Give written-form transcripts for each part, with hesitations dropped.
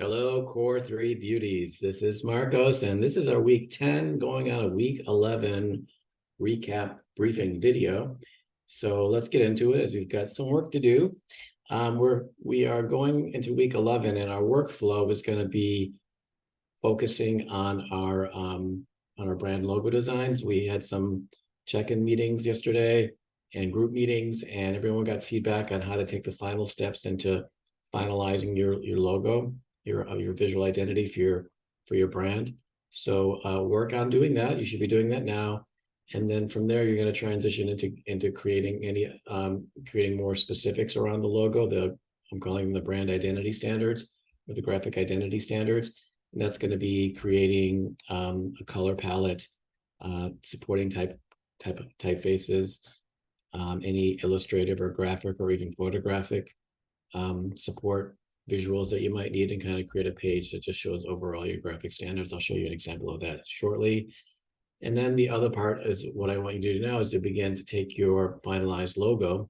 Hello, Core 3 Beauties. This is Marcos, and this is our week 10 going on a week 11 recap briefing video. So let's get into it as we've got some work to do. We are going into week 11, and our workflow is going to be focusing on our brand logo designs. We had some check-in meetings yesterday and group meetings, and everyone got feedback on how to take the final steps into finalizing your logo, your visual identity for your brand. So work on doing that. You should be doing that now, and then from there you're going to transition into creating more specifics around the logo. I'm calling them the brand identity standards or the graphic identity standards, and that's going to be creating a color palette, supporting typefaces, any illustrative or graphic or even photographic support visuals that you might need, and kind of create a page that just shows overall your graphic standards. I'll show you an example of that shortly. And then the other part is what I want you to do now is to begin to take your finalized logo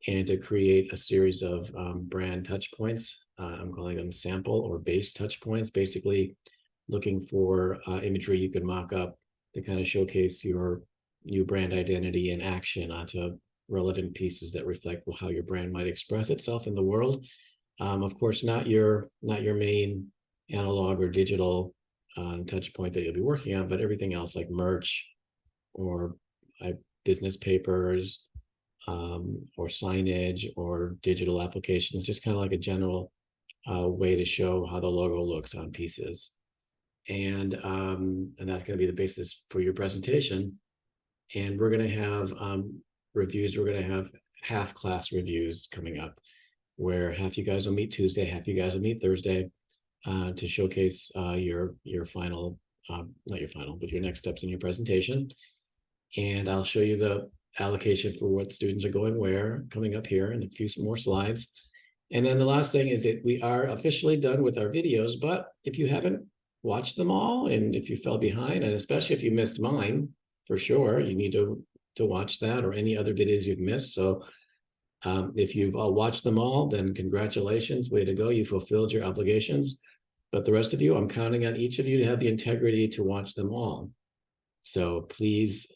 and to create a series of brand touch points. I'm calling them sample or base touch points, basically looking for imagery you can mock up to kind of showcase your new brand identity in action onto relevant pieces that reflect how your brand might express itself in the world. Of course, not your main analog or digital touch point that you'll be working on, but everything else like merch or business papers or signage or digital applications, just kind of like a general way to show how the logo looks on pieces. And that's going to be the basis for your presentation. And we're going to have reviews. We're going to have half class reviews coming up, where half you guys will meet Tuesday, half you guys will meet Thursday to showcase your final, not your final, but your next steps in your presentation. And I'll show you the allocation for what students are going where coming up here in a few more slides. And then the last thing is that we are officially done with our videos, but if you haven't watched them all, and if you fell behind, and especially if you missed mine, for sure, you need to watch that or any other videos you've missed. So if you've watched them all, then congratulations, way to go, you fulfilled your obligations. But the rest of you, I'm counting on each of you to have the integrity to watch them all. So please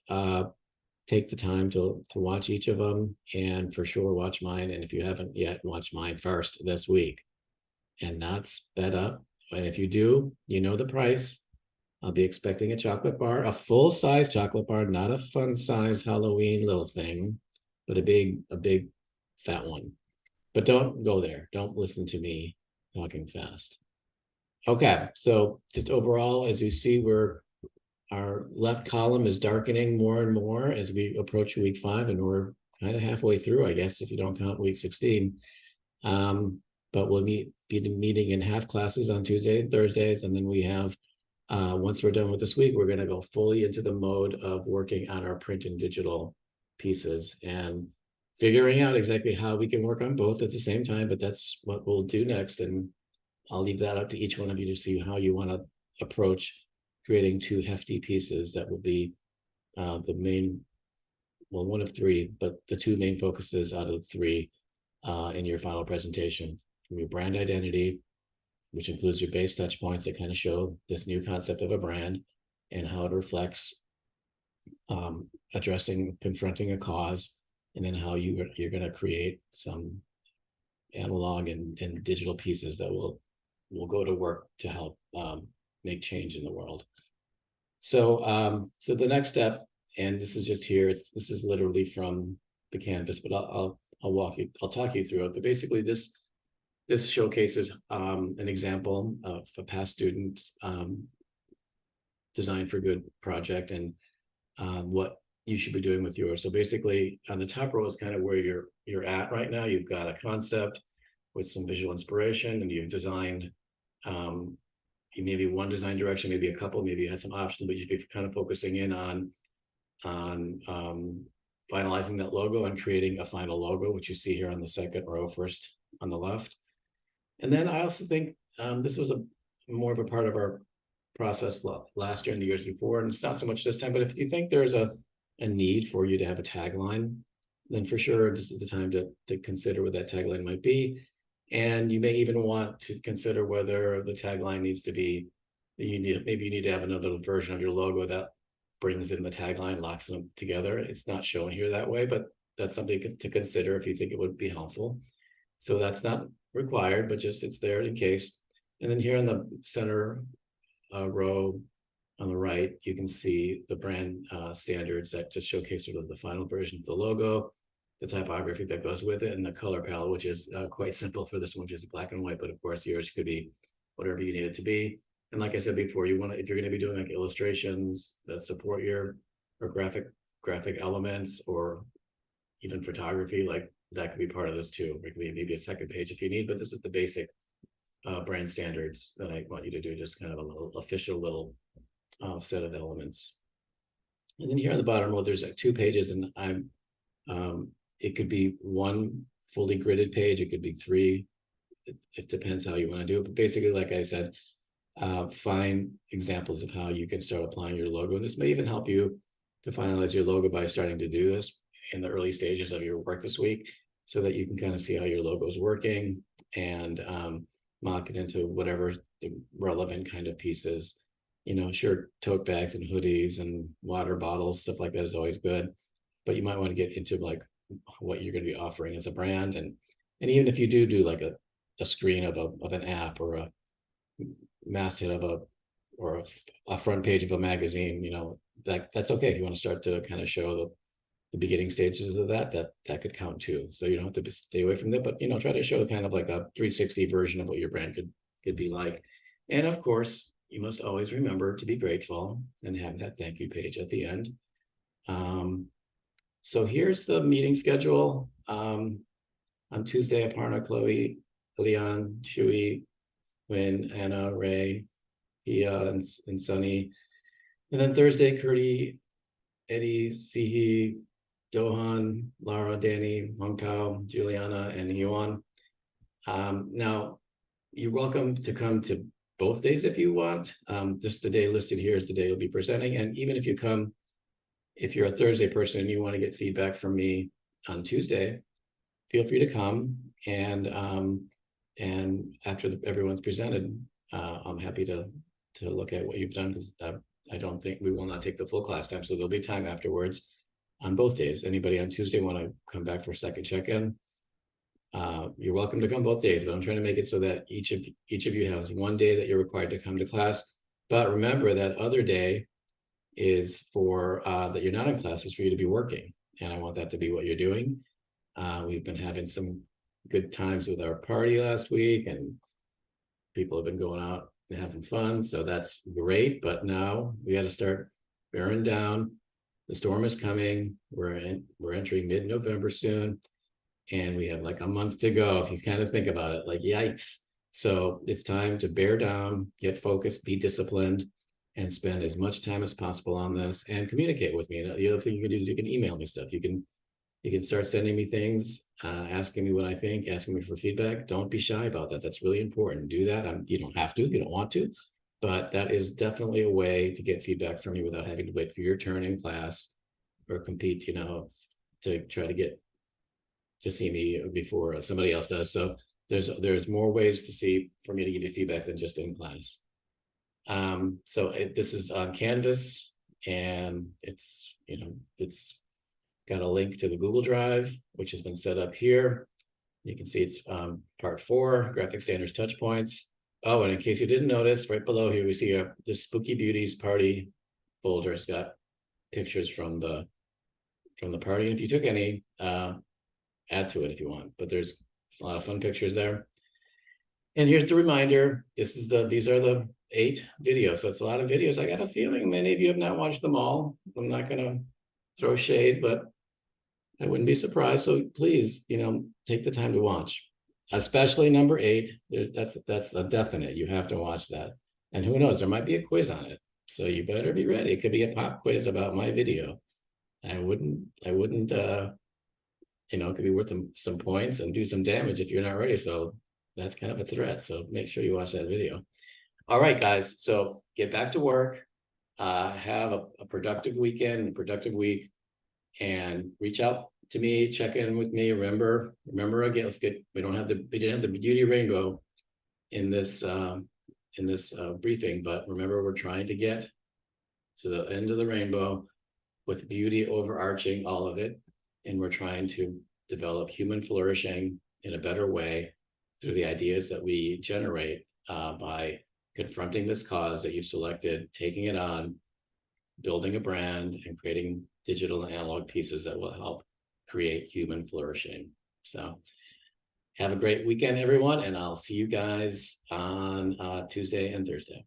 take the time to watch each of them, and for sure watch mine. And if you haven't yet, watch mine first this week and not sped up. And if you do, you know the price. I'll be expecting a chocolate bar, a full-size chocolate bar, not a fun-size Halloween little thing, but a big fat one. But don't go there. Don't listen to me talking fast. Okay, so just overall, as we see, our left column is darkening more and more as we approach week 5, and we're kind of halfway through, I guess, if you don't count week 16. But we'll be meeting in half classes on Tuesday and Thursdays, and then we have once we're done with this week, we're going to go fully into the mode of working on our print and digital pieces and figuring out exactly how we can work on both at the same time. But that's what we'll do next, and I'll leave that up to each one of you to see how you want to approach creating 2 hefty pieces that will be the main, well, one of 3, but the 2 main focuses out of the 3 in your final presentation. From your brand identity, which includes your base touch points that kind of show this new concept of a brand and how it reflects confronting a cause, and then how you're going to create some analog and digital pieces that will go to work to help make change in the world. So the next step, and this is just here, this is literally from the canvas, but I'll talk you through it. But basically this showcases an example of a past student Design for Good project, and what you should be doing with yours. So basically on the top row is kind of where you're at right now. You've got a concept with some visual inspiration, and you've designed maybe one design direction, maybe a couple, maybe you had some options, but you should be kind of focusing in on finalizing that logo and creating a final logo, which you see here on the second row, first on the left. And then I also think this was more of a part of our process last year and the years before, and it's not so much this time, but if you think there's a need for you to have a tagline, then for sure this is the time to consider what that tagline might be. And you may even want to consider whether the tagline needs to be, maybe you need to have another version of your logo that brings in the tagline, locks them together. It's not shown here that way, but that's something to consider if you think it would be helpful. So that's not required, but just it's there in case. And then here in the center row on the right, you can see the brand standards that just showcase sort of the final version of the logo, the typography that goes with it, and the color palette, which is quite simple for this one, which is black and white, but of course yours could be whatever you need it to be. And like I said before, you want to, if you're going to be doing like illustrations that support your or graphic elements or even photography, like that could be part of this too. It could be maybe a second page if you need, but this is the basic brand standards that I want you to do, just kind of a little official little set of elements. And then here on the bottom, well, there's like 2 pages, and I'm it could be 1 fully gridded page, it could be 3. It depends how you want to do it, but basically, like I said, find examples of how you can start applying your logo. This may even help you to finalize your logo by starting to do this in the early stages of your work this week, so that you can kind of see how your logo is working and mock it into whatever the relevant kind of pieces. You know, sure, tote bags and hoodies and water bottles, stuff like that is always good, but you might want to get into like what you're going to be offering as a brand. And even if you do like a screen of an app or a masthead of a front page of a magazine, you know, that's okay. If you want to start to kind of show the beginning stages of that could count too. So you don't have to stay away from that, but you know, try to show kind of like a 360 version of what your brand could be like. And of course, you must always remember to be grateful and have that thank you page at the end. So here's the meeting schedule. On Tuesday, Aparna, Chloe, Leon, Shui, Win, Anna, Ray, Pia, and Sunny. And then Thursday, Kurti, Eddie, Sihi, Dohan, Lara, Danny, Hong Tao, Juliana, and Yuan. Now, you're welcome to come to both days if you want. Just the day listed here is the day you'll be presenting. And even if you come, if you're a Thursday person and you want to get feedback from me on Tuesday, feel free to come. And after everyone's presented, I'm happy to look at what you've done, because I don't think we will not take the full class time. So there'll be time afterwards on both days. Anybody on Tuesday want to come back for a second check-in? You're welcome to come both days, but I'm trying to make it so that each of you has 1 day that you're required to come to class. But remember that other day is for that you're not in class, is for you to be working. And I want that to be what you're doing. We've been having some good times with our party last week, and people have been going out and having fun. So that's great. But now we got to start bearing down. The storm is coming. We're entering mid-November soon, and we have like a month to go. If you kind of think about it, like yikes. So it's time to bear down, get focused, be disciplined, and spend as much time as possible on this, and communicate with me. And the other thing you can do is you can email me stuff. You can start sending me things, asking me what I think, asking me for feedback. Don't be shy about that. That's really important. Do that. You don't have to, you don't want to, but that is definitely a way to get feedback from you without having to wait for your turn in class or compete, you know, to try to get to see me before somebody else does. So there's more ways for me to give you feedback than just in class. So this is on Canvas, and it's got a link to the Google Drive, which has been set up here. You can see it's part 4, graphic standards touch points. Oh, and in case you didn't notice, right below here, we see the Spooky Beauties party folder. It's got pictures from the party. And if you took any, add to it if you want, but there's a lot of fun pictures there. And here's the reminder. These are the 8 videos. So it's a lot of videos. I got a feeling many of you have not watched them all. I'm not gonna throw shade, but I wouldn't be surprised. So please, take the time to watch, especially number 8. That's a definite. You have to watch that. And who knows, there might be a quiz on it. So you better be ready. It could be a pop quiz about my video. I wouldn't, it could be worth some points and do some damage if you're not ready. So that's kind of a threat. So make sure you watch that video. All right, guys. So get back to work. Have a productive weekend, a productive week, and reach out to me, check in with me. Remember again, we didn't have the beauty rainbow in this briefing, but remember, we're trying to get to the end of the rainbow with beauty overarching all of it. And we're trying to develop human flourishing in a better way through the ideas that we generate by confronting this cause that you've selected, taking it on, building a brand, and creating digital and analog pieces that will help create human flourishing. So have a great weekend, everyone, and I'll see you guys on Tuesday and Thursday.